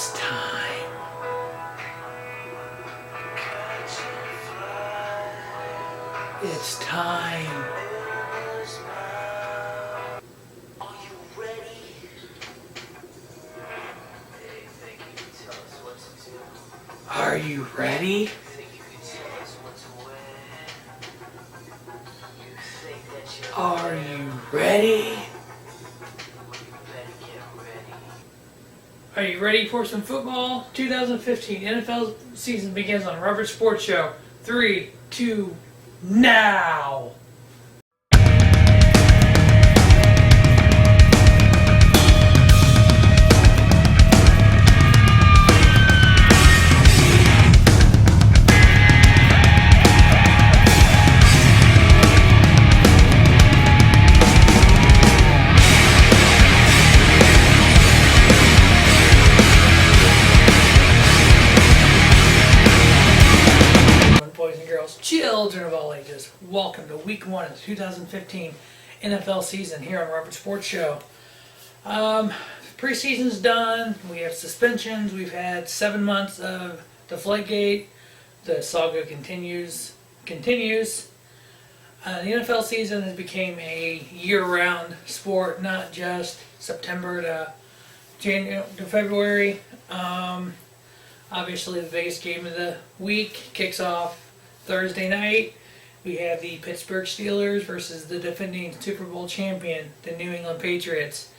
It's time. It's time. Are you ready? Hey, think you can tell us what to do? Are you ready? Think you can tell us what to wear? You think that you're Are you ready? Well, you better get ready. Are you ready for some football? 2015 NFL season begins on Robert Sports Show. 3, 2, now! Boys and girls, children of all ages, welcome to week 1 of the 2015 NFL season here on Robert Sports Show. Preseason's done. We have suspensions. We've had 7 months of Deflategate. The saga continues. The NFL season has become a year-round sport, not just September to January to February. Obviously, the biggest game of the week kicks off Thursday night. We have the Pittsburgh Steelers versus the defending Super Bowl champion, the New England Patriots,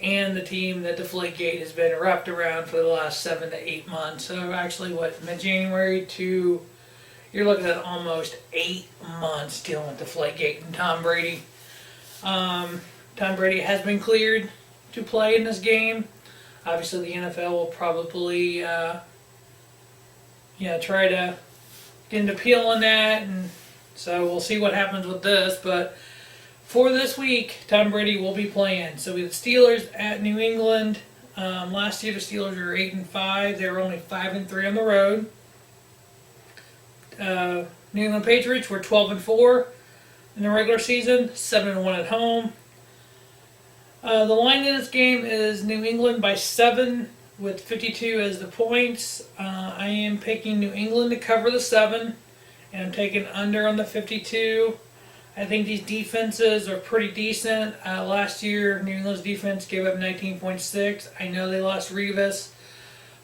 and the team that Deflategate has been wrapped around for the last 7 to 8 months. So actually, mid-January to, you're looking at almost 8 months dealing with Deflategate and Tom Brady. Tom Brady has been cleared to play in this game. Obviously, the NFL will probably try to get an appeal on that, and so we'll see what happens with this. But for this week, Tom Brady will be playing. So we have the Steelers at New England. Last year, the Steelers were 8-5. They were only 5-3 on the road. New England Patriots were 12-4 in the regular season, 7-1 at home. The line in this game is New England by 7 with 52 as the points. I am picking New England to cover the 7, and I'm taking under on the 52. I think these defenses are pretty decent. Last year, New England's defense gave up 19.6. I know they lost Revis,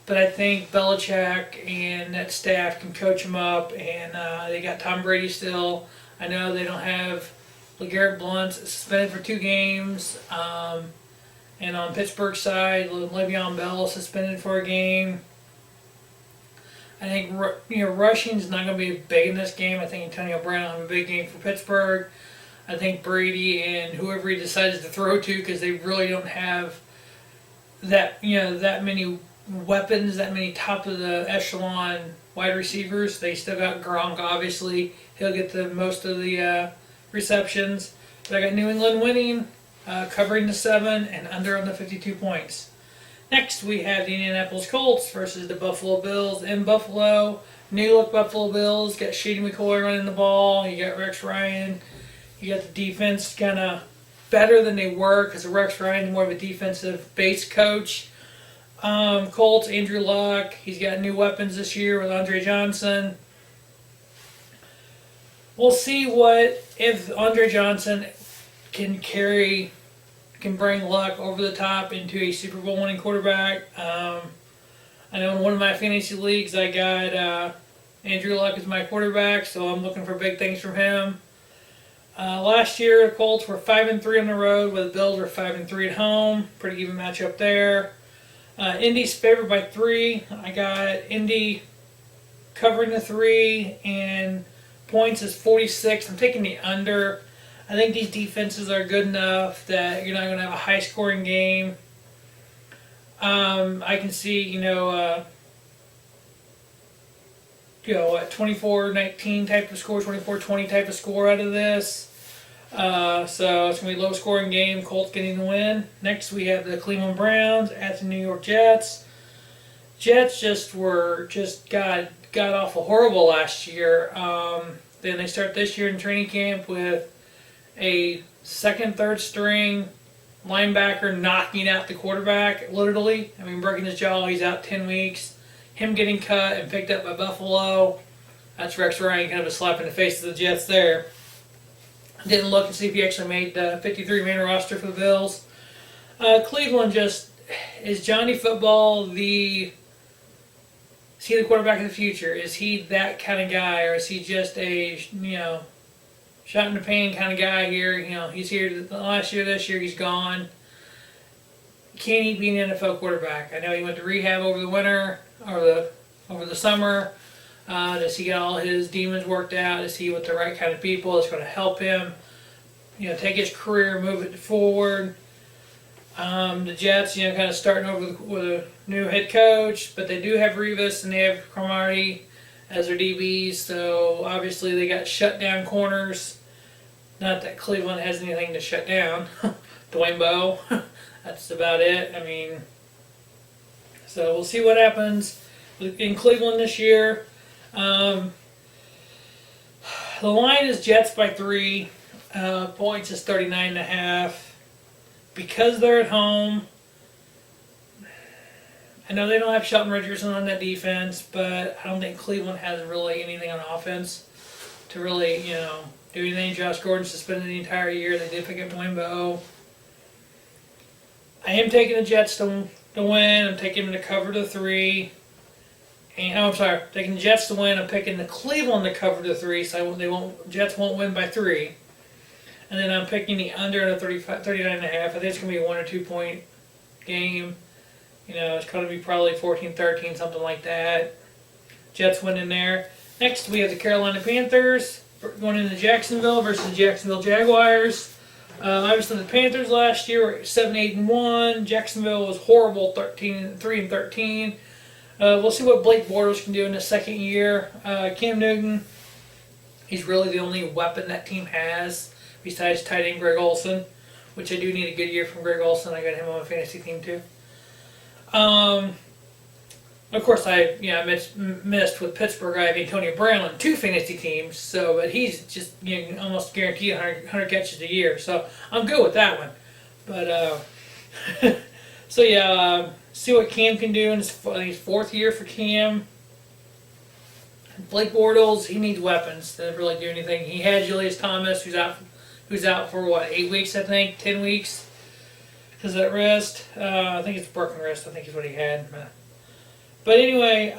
but I think Belichick and that staff can coach them up, and they got Tom Brady still. I know they don't have LeGarrette Blount suspended for 2 games. And on Pittsburgh's side, Le'Veon Bell suspended for a game. I think rushing is not going to be big in this game. I think Antonio Brown will have a big game for Pittsburgh. I think Brady and whoever he decides to throw to, because they really don't have that many weapons, that many top of the echelon wide receivers. They still got Gronk, obviously. He'll get the most of the receptions. But I got New England winning. Covering the 7 and under on the 52 points. Next, we have the Indianapolis Colts versus the Buffalo Bills in Buffalo. New-look Buffalo Bills. Got Shady McCoy running the ball. You got Rex Ryan. You got the defense kind of better than they were because Rex Ryan is more of a defensive-based coach. Colts, Andrew Luck. He's got new weapons this year with Andre Johnson. We'll see if Andre Johnson can bring Luck over the top into a Super Bowl winning quarterback. I know in one of my fantasy leagues I got Andrew Luck as my quarterback, so I'm looking for big things from him. Last year, the Colts were 5-3 on the road, where the Bills were 5-3 at home. Pretty even matchup there. Indy's favored by 3. I got Indy covering the 3, and points is 46. I'm taking the under. I think these defenses are good enough that you're not going to have a high-scoring game. I can see, 24-19 type of score, 24-20 type of score out of this. So it's going to be a low-scoring game. Colts getting the win. Next, we have the Cleveland Browns at the New York Jets. Jets got awful horrible last year. Then they start this year in training camp with a second, third string linebacker knocking out the quarterback, literally. I mean, breaking his jaw, he's out 10 weeks. Him getting cut and picked up by Buffalo. That's Rex Ryan, kind of a slap in the face of the Jets there. Didn't look and see if he actually made the 53-man roster for the Bills. Cleveland just, is Johnny Football is he the quarterback of the future? Is he that kind of guy, or is he just a, shot in the pan kind of guy here? He's here last year, this year he's gone. Can he be an NFL quarterback? I know he went to rehab over the winter, or over the summer. Does he get all his demons worked out? Is he with the right kind of people that's going to help him, take his career, move it forward? The Jets, kind of starting over with a new head coach, but they do have Revis and they have Cromartie as their DBs, so obviously they got shut down corners. Not that Cleveland has anything to shut down. Dwayne Bowe, that's about it. I mean, so we'll see what happens in Cleveland this year. The line is Jets by 3. Points is 39.5. Because they're at home, I know they don't have Shelton Richardson on that defense, but I don't think Cleveland has really anything on offense to really, do anything. Josh Gordon suspended the entire year. They did pick up Dwayne Bowe. I am taking the Jets to win. I'm taking them to cover the 3. I'm sorry, taking the Jets to win. I'm picking the Cleveland to cover the 3, so Jets won't win by 3. And then I'm picking the under at 39.5. I think it's going to be a 1 or 2 point game. It's going to be probably 14-13, something like that. Jets win in there. Next, we have the Carolina Panthers going into Jacksonville versus the Jacksonville Jaguars. Obviously, the Panthers last year were 7-8-1. Jacksonville was horrible, 3-13. We'll see what Blake Bortles can do in his second year. Cam Newton, he's really the only weapon that team has besides tight end Greg Olsen, which I do need a good year from Greg Olsen. I got him on my fantasy team too. Of course, I missed with Pittsburgh. I have Antonio Brown on 2 fantasy teams, but he's just almost guaranteed 100 catches a year, so I'm good with that one. But see what Cam can do in his 4th year for Cam. Blake Bortles, he needs weapons to really do anything. He had Julius Thomas, who's out for 8 weeks, I think, 10 weeks. Because of that wrist. I think it's a broken wrist, I think is what he had. But anyway,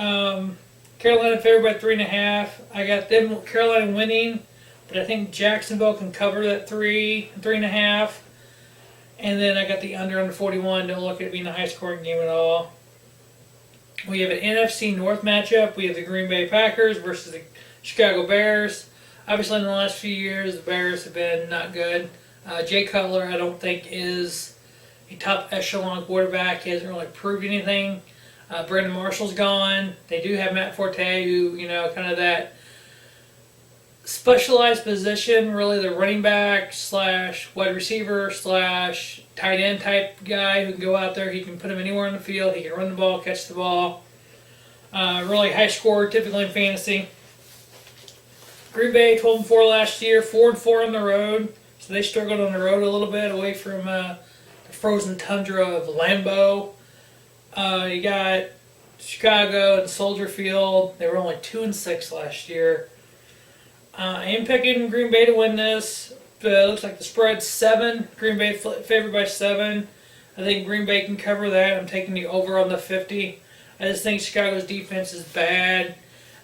Carolina favored by 3.5. I got them, Carolina winning, but I think Jacksonville can cover that 3.5. And then I got the under 41. Don't look at it being a high-scoring game at all. We have an NFC North matchup. We have the Green Bay Packers versus the Chicago Bears. Obviously, in the last few years, the Bears have been not good. Jay Cutler, I don't think, is a top echelon quarterback. He hasn't really proved anything. Brandon Marshall's gone. They do have Matt Forte, who, kind of that specialized position, really the running back / wide receiver / tight end type guy who can go out there. He can put him anywhere on the field. He can run the ball, catch the ball. Really high scorer, typically in fantasy. Green Bay 12-4 last year, 4-4 on the road. So they struggled on the road a little bit away from the frozen tundra of Lambeau. You got Chicago and Soldier Field. They were only 2-6 last year. I am picking Green Bay to win this. It looks like the spread's 7. Green Bay favored by 7. I think Green Bay can cover that. I'm taking the over on the 50. I just think Chicago's defense is bad.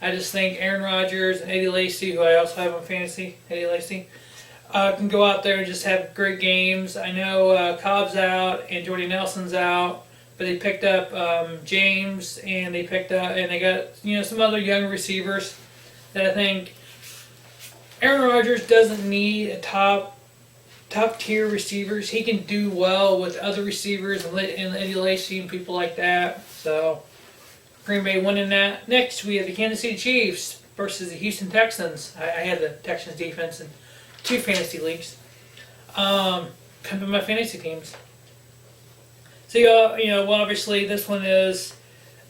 I just think Aaron Rodgers and Eddie Lacy, who I also have on fantasy, can go out there and just have great games. I know Cobb's out and Jordy Nelson's out, but they picked up James and they got some other young receivers that I think Aaron Rodgers doesn't need a top tier receivers. He can do well with other receivers and Eddie Lacy and people like that. So Green Bay winning that. Next, we have the Kansas City Chiefs versus the Houston Texans. I had the Texans defense in 2 fantasy leagues. Pimping my fantasy teams. So, obviously this one is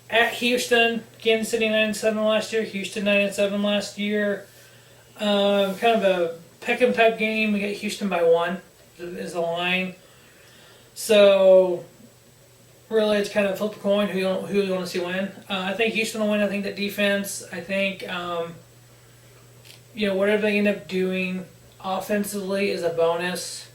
at Houston. Kansas City 9-7 last year. Houston 9-7 last year. Kind of a pick 'em type game. We get Houston by 1 is the line. So really, it's kind of flip a coin who you want to see win. I think Houston will win. I think that defense. I think whatever they end up doing offensively is a bonus.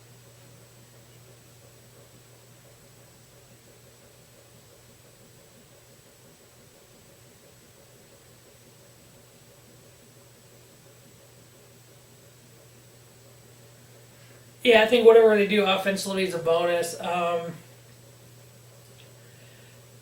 Yeah, I think whatever they do offensively is a bonus.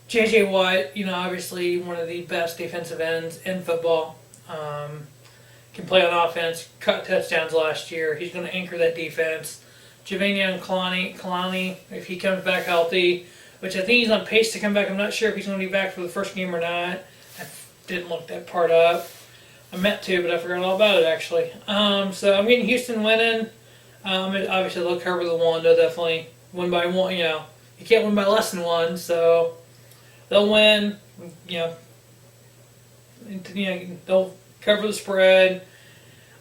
J.J. Watt, obviously one of the best defensive ends in football. Can play on offense, cut touchdowns last year. He's going to anchor that defense. Javion Clowney, if he comes back healthy, which I think he's on pace to come back. I'm not sure if he's going to be back for the first game or not. I didn't look that part up. I meant to, but I forgot all about it actually. So I'm getting Houston winning. Obviously, they'll cover the one. They'll definitely win by one. You can't win by less than one, so they'll win. They'll cover the spread.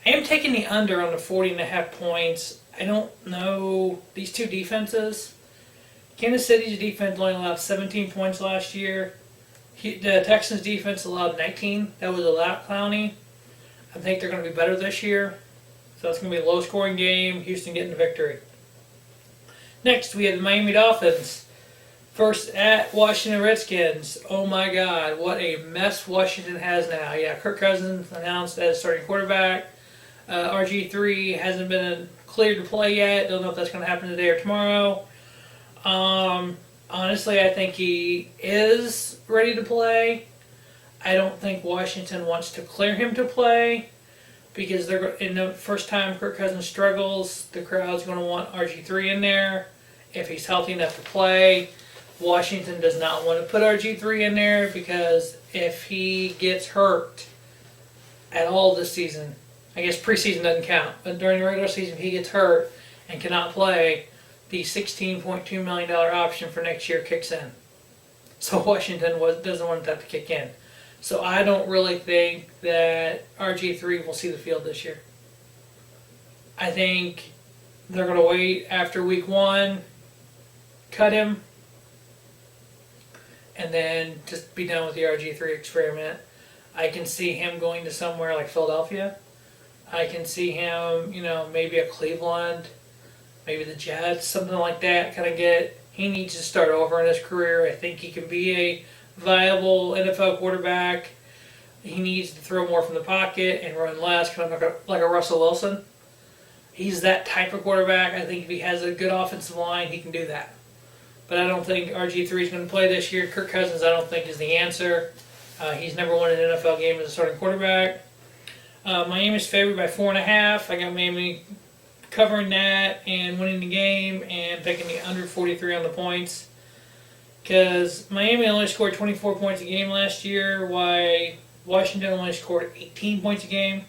I am taking the under on the 40.5 points. I don't know these two defenses. Kansas City's defense only allowed 17 points last year. The Texans' defense allowed 19. That was a lot, Clowney. I think they're going to be better this year. So it's going to be a low-scoring game. Houston getting the victory. Next, we have the Miami Dolphins. First at Washington Redskins. Oh my God, what a mess Washington has now. Yeah, Kirk Cousins announced as starting quarterback. RG3 hasn't been cleared to play yet. Don't know if that's going to happen today or tomorrow. Honestly, I think he is ready to play. I don't think Washington wants to clear him to play. Because they're in the first time Kirk Cousins struggles, the crowd's going to want RG3 in there. If he's healthy enough to play, Washington does not want to put RG3 in there because if he gets hurt at all this season, I guess preseason doesn't count, but during the regular season, if he gets hurt and cannot play, the $16.2 million option for next year kicks in. So Washington doesn't want that to kick in. So I don't really think that RG3 will see the field this year. I think they're going to wait after week 1, cut him, and then just be done with the RG3 experiment. I can see him going to somewhere like Philadelphia. I can see him, maybe a Cleveland, maybe the Jets, something like that. He needs to start over in his career. I think he can be a viable NFL quarterback. He needs to throw more from the pocket and run less, kind of like a Russell Wilson. He's that type of quarterback. I think if he has a good offensive line, he can do that. But I don't think RG3 is going to play this year. Kirk Cousins, I don't think, is the answer. He's never won an NFL game as a starting quarterback. Miami's favored by 4.5. I got Miami covering that and winning the game and picking the under 43 on the points. Because Miami only scored 24 points a game last year, while Washington only scored 18 points a game.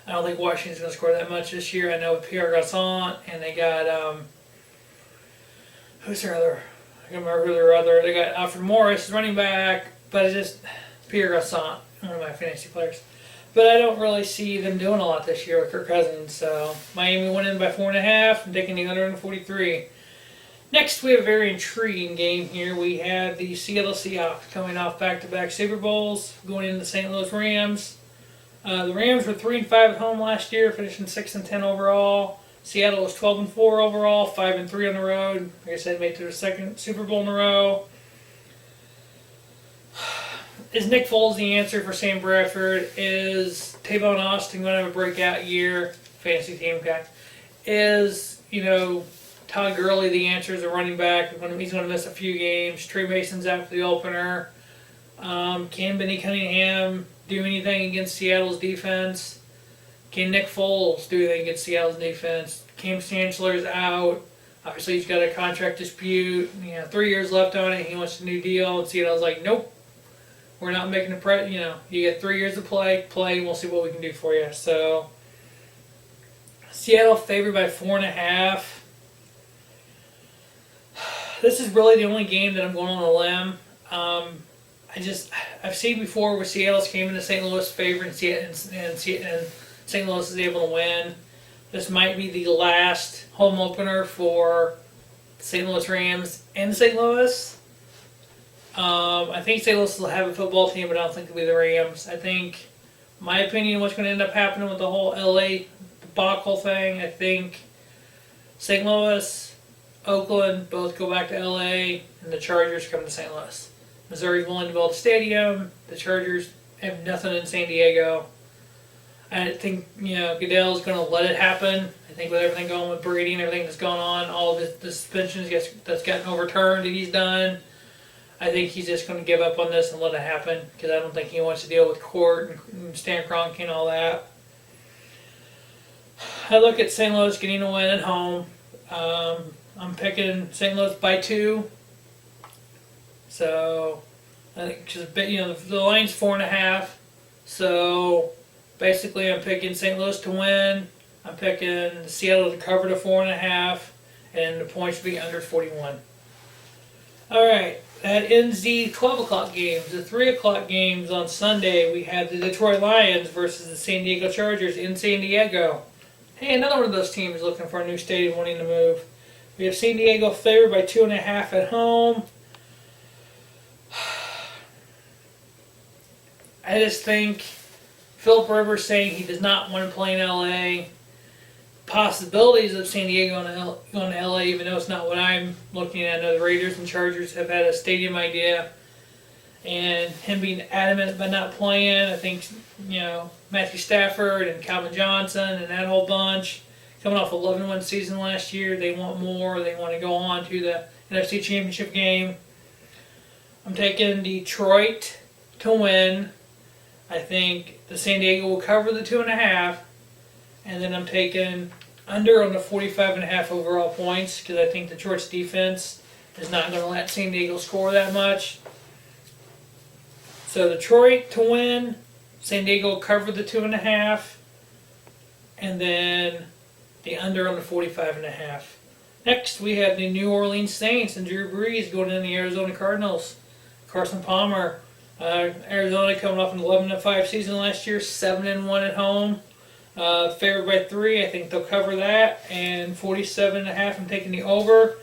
I don't think Washington's going to score that much this year. I know Pierre Garçon, and they got, who's their other? I can't remember who their other. They got Alfred Morris, running back, but it's just Pierre Garçon, one of my fantasy players. But I don't really see them doing a lot this year with Kirk Cousins. So Miami winning by 4.5 and taking the under in 43. Next, we have a very intriguing game here. We have the Seattle Seahawks coming off back-to-back Super Bowls, going into the St. Louis Rams. The Rams were 3-5 at home last year, finishing 6-10 overall. Seattle was 12-4 overall, 5-3 on the road. Like I said, made it to their second Super Bowl in a row. Is Nick Foles the answer for Sam Bradford? Is Tavon Austin going to have a breakout year? Fantasy team guy. Is, Todd Gurley the answer as a running back? He's going to miss a few games. Trey Mason's out for the opener. Can Benny Cunningham do anything against Seattle's defense? Can Nick Foles do anything against Seattle's defense? Cam Chancellor's out. Obviously, he's got a contract dispute. 3 years left on it. He wants a new deal. And Seattle's like, nope. We're not making a you get 3 years to play, and we'll see what we can do for you. So, Seattle favored by 4.5. This is really the only game that I'm going on a limb. I've seen before where Seattle's came into St. Louis favor and St. Louis is able to win. This might be the last home opener for St. Louis Rams in St. Louis. I think St. Louis will have a football team, but I don't think it'll be the Rams. I think, my opinion, what's going to end up happening with the whole LA debacle thing, I think St. Louis, Oakland both go back to LA, and the Chargers come to St. Louis. Missouri's willing to build a stadium. The Chargers have nothing in San Diego. I think, Goodell's going to let it happen. I think with everything going with Brady and everything that's going on, all the suspensions that's gotten overturned that he's done, I think he's just going to give up on this and let it happen because I don't think he wants to deal with court and Stan Kroenke and all that. I look at St. Louis getting a win at home. I'm picking St. Louis by 2. So, I think because the line's 4.5. So, basically, I'm picking St. Louis to win. I'm picking Seattle to cover the 4.5, and the points to be under 41. All right, that ends the 12 o'clock games. The 3 o'clock games on Sunday, we have the Detroit Lions versus the San Diego Chargers in San Diego. Hey, another one of those teams looking for a new stadium, wanting to move. We have San Diego favored by 2.5 at home. I just think Philip Rivers saying he does not want to play in LA. Possibilities of San Diego going to LA, even though it's not what I'm looking at. I know the Raiders and Chargers have had a stadium idea, and him being adamant about not playing. I think Matthew Stafford and Calvin Johnson and that whole bunch coming off 11-win season last year. They want more. They want to go on to the NFC Championship game. I'm taking Detroit to win. I think the San Diego will cover the 2.5, and then I'm taking under on the 45.5 overall points because I think Detroit's defense is not going to let San Diego score that much. So Detroit to win, San Diego will cover the 2.5, and then the under on the 45.5. Next, we have the New Orleans Saints and Drew Brees going in the Arizona Cardinals. Carson Palmer. Arizona coming off an 11-5 season last year, 7-1 at home. Favored by 3, I think they'll cover that. And 47.5, I'm taking the over.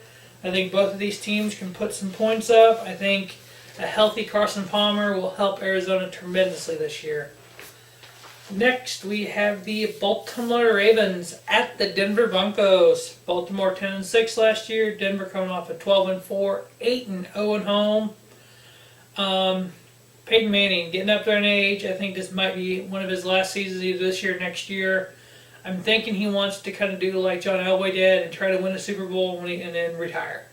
I think both of these teams can put some points up. I think a healthy Carson Palmer will help Arizona tremendously this year. Next, we have the Baltimore Ravens at the Denver Broncos. Baltimore 10-6 last year. Denver coming off a 12-4, 8-0 at home. Peyton Manning getting up there in age. I think this might be one of his last seasons, either this year or next year. I'm thinking he wants to kind of do like John Elway did and try to win a Super Bowl and then retire.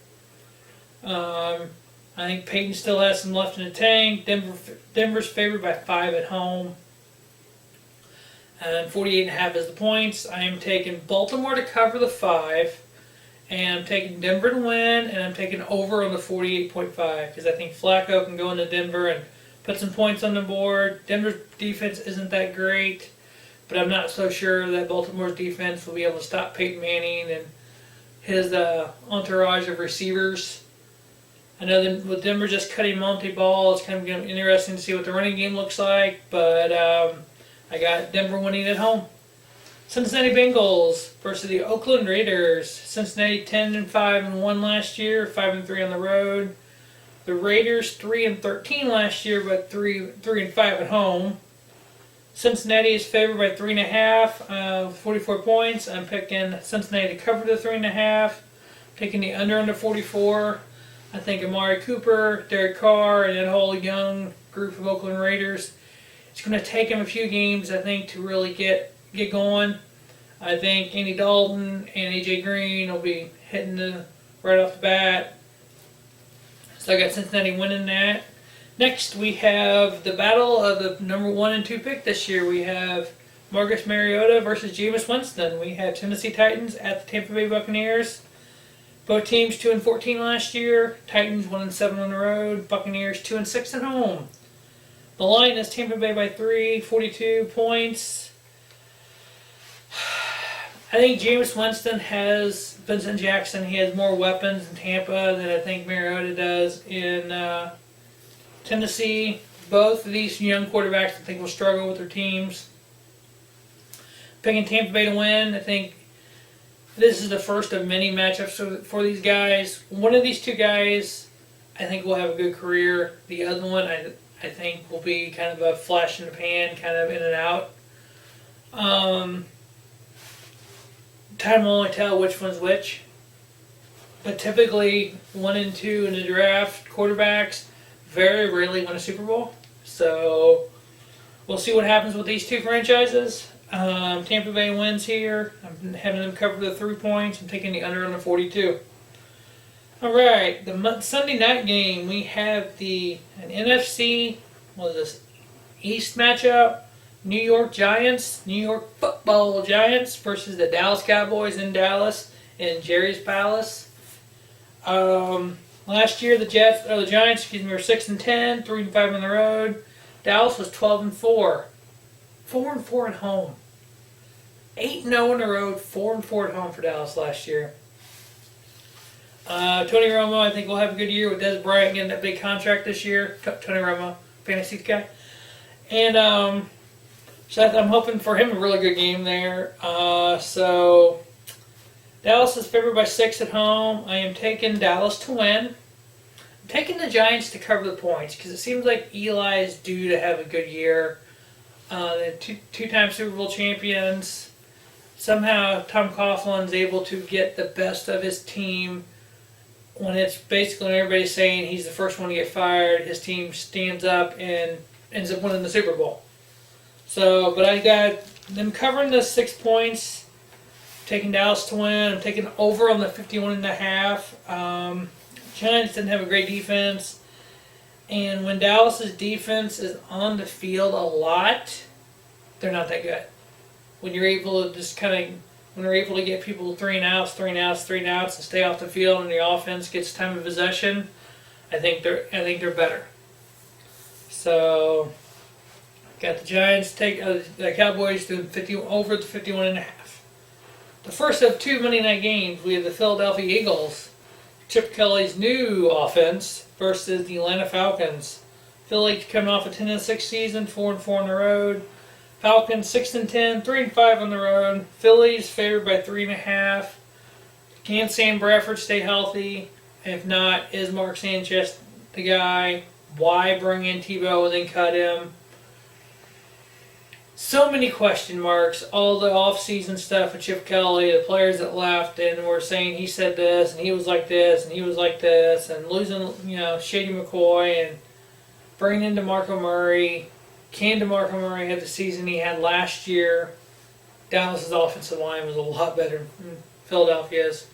I think Peyton still has some left in the tank. Denver's favored by 5 at home. And 48.5 is the points. I am taking Baltimore to cover the 5. And I'm taking Denver to win. And I'm taking over on the 48.5. Because I think Flacco can go into Denver and put some points on the board. Denver's defense isn't that great. But I'm not so sure that Baltimore's defense will be able to stop Peyton Manning and his entourage of receivers. I know that with Denver just cutting Monty Ball, it's kind of interesting to see what the running game looks like. But I got Denver winning at home. Cincinnati Bengals versus the Oakland Raiders. Cincinnati 10-5-1 last year, 5-3 on the road. The Raiders 3-13 last year, but 3-5 at home. Cincinnati is favored by 3.5, 44 points. I'm picking Cincinnati to cover the 3.5. Taking the under 44. I think Amari Cooper, Derek Carr, and that whole young group of Oakland Raiders. It's going to take them a few games, I think, to really get going. I think Andy Dalton and AJ Green will be hitting right off the bat. So I got Cincinnati winning that. Next, we have the battle of the number 1 and 2 pick this year. We have Marcus Mariota versus Jameis Winston. We have Tennessee Titans at the Tampa Bay Buccaneers. Both teams 2-14 last year. Titans 1-7 on the road. Buccaneers 2-6 at home. The line is Tampa Bay by 3, 42 points. I think Jameis Winston has Vincent Jackson. He has more weapons in Tampa than I think Mariota does in Tennessee. Both of these young quarterbacks I think will struggle with their teams. Picking Tampa Bay to win. I think This is the first of many matchups for these guys. One of these two guys, I think, will have a good career. The other one, I think, will be kind of a flash in the pan, kind of in and out. Time will only tell which one's which. But typically, 1 and 2 in the draft, quarterbacks very rarely win a Super Bowl. So we'll see what happens with these two franchises. Tampa Bay wins here. I'm having them cover the 3 points. I'm taking the under on the 42. All right, the Sunday night game, we have an NFC, what is this, East matchup. New York Giants, New York Football Giants versus the Dallas Cowboys in Dallas in Jerry's Palace. Last year the Giants, were 6-10, 3-5 on the road. Dallas was 12-4, 4-4 at home. 8-0 on the road, 4-4 at home for Dallas last year. Tony Romo, I think, will have a good year with Des Bryant getting that big contract this year. Tony Romo, fantasy guy, and so I'm hoping for him a really good game there. So Dallas is favored by 6 at home. I am taking Dallas to win. I'm taking the Giants to cover the points because it seems like Eli is due to have a good year. They're two-time Super Bowl champions. Somehow Tom Coughlin's able to get the best of his team when it's basically when everybody's saying he's the first one to get fired. His team stands up and ends up winning the Super Bowl. So, but I got them covering the 6 points, taking Dallas to win. I'm taking over on the 51.5. Giants didn't have a great defense. And when Dallas's defense is on the field a lot, they're not that good. When you're able to when they're able to get people 3 and outs, and stay off the field, and the offense gets time of possession, I think they're better. So, got the Giants take the Cowboys doing over the 51.5. The first of 2 Monday night games, we have the Philadelphia Eagles, Chip Kelly's new offense, versus the Atlanta Falcons. Philly coming off a 10-6 season, 4-4 on the road. Falcons 6-10, 3-5 on the road. Philly's favored by 3.5. Can Sam Bradford stay healthy? If not, is Mark Sanchez the guy? Why bring in Tebow and then cut him? So many question marks. All the off-season stuff with Chip Kelly, the players that left, and were saying he said this, and he was like this, and he was like this, and losing, Shady McCoy, and bringing in DeMarco Murray. Can DeMarco Murray have the season he had last year? Dallas's offensive line was a lot better than Philadelphia's.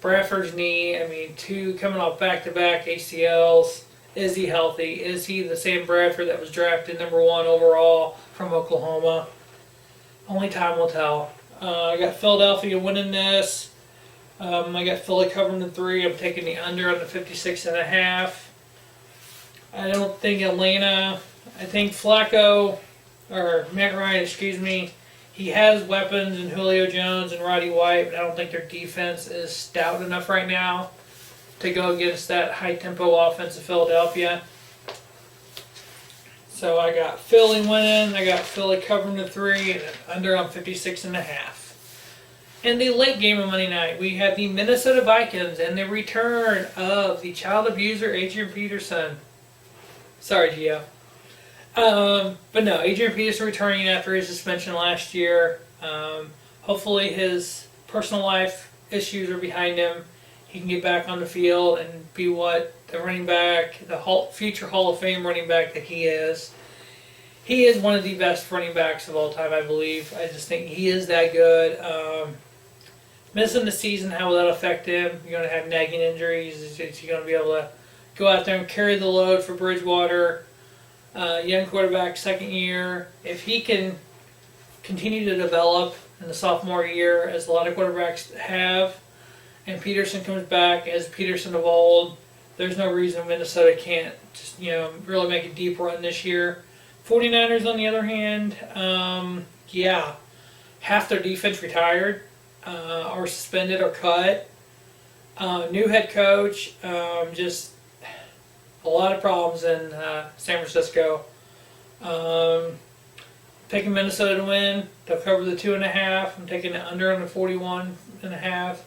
Bradford's knee, 2 coming off back-to-back ACLs. Is he healthy? Is he the Sam Bradford that was drafted number 1 overall from Oklahoma? Only time will tell. I got Philadelphia winning this. I got Philly covering the 3. I'm taking the under on the 56.5. I don't think Atlanta. I think Flacco, or Matt Ryan, he has weapons in Julio Jones and Roddy White, but I don't think their defense is stout enough right now to go against that high-tempo offense of Philadelphia. So I got Philly winning. I got Philly covering the 3 and under on 56.5. In the late game of Monday night, we have the Minnesota Vikings and the return of the child abuser Adrian Peterson. Sorry, Gio. But no, Adrian Peterson returning after his suspension last year. Hopefully his personal life issues are behind him. He can get back on the field and be what the running back, future Hall of Fame running back that he is. He is one of the best running backs of all time, I believe. I just think he is that good. Missing the season, how will that affect him? You're going to have nagging injuries. Is he going to be able to go out there and carry the load for Bridgewater? Young quarterback, second year. If he can continue to develop in the sophomore year, as a lot of quarterbacks have, and Peterson comes back as Peterson of old, there's no reason Minnesota can't just, really make a deep run this year. 49ers, on the other hand, half their defense retired, or suspended or cut. New head coach, just a lot of problems in San Francisco. Taking Minnesota to win. They'll cover the 2.5. I'm taking it under on the 7.5.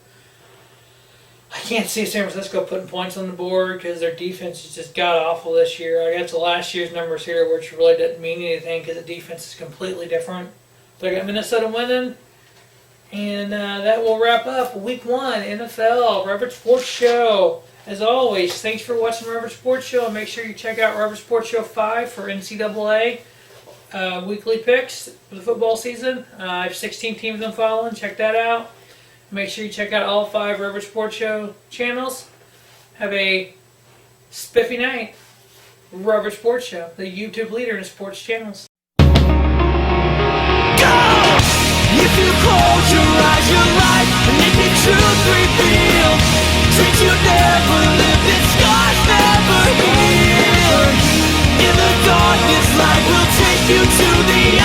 I can't see San Francisco putting points on the board because their defense is just god awful this year. I got the last year's numbers here, which really didn't mean anything because the defense is completely different. But I got Minnesota winning. And that will wrap up Week 1 NFL Rubber Sports Show. As always, thanks for watching Rubber Sports Show. And make sure you check out Rubber Sports Show 5 for NCAA weekly picks for the football season. I have 16 teams I'm following. Check that out. Make sure you check out all 5 Rubber Sports Show channels. Have a spiffy night. Rubber Sports Show, the YouTube leader in sports channels. If you close your eyes, your life, and if the truth revealed, dreams you never lived, and scars never healed. In the darkness, light will take you to the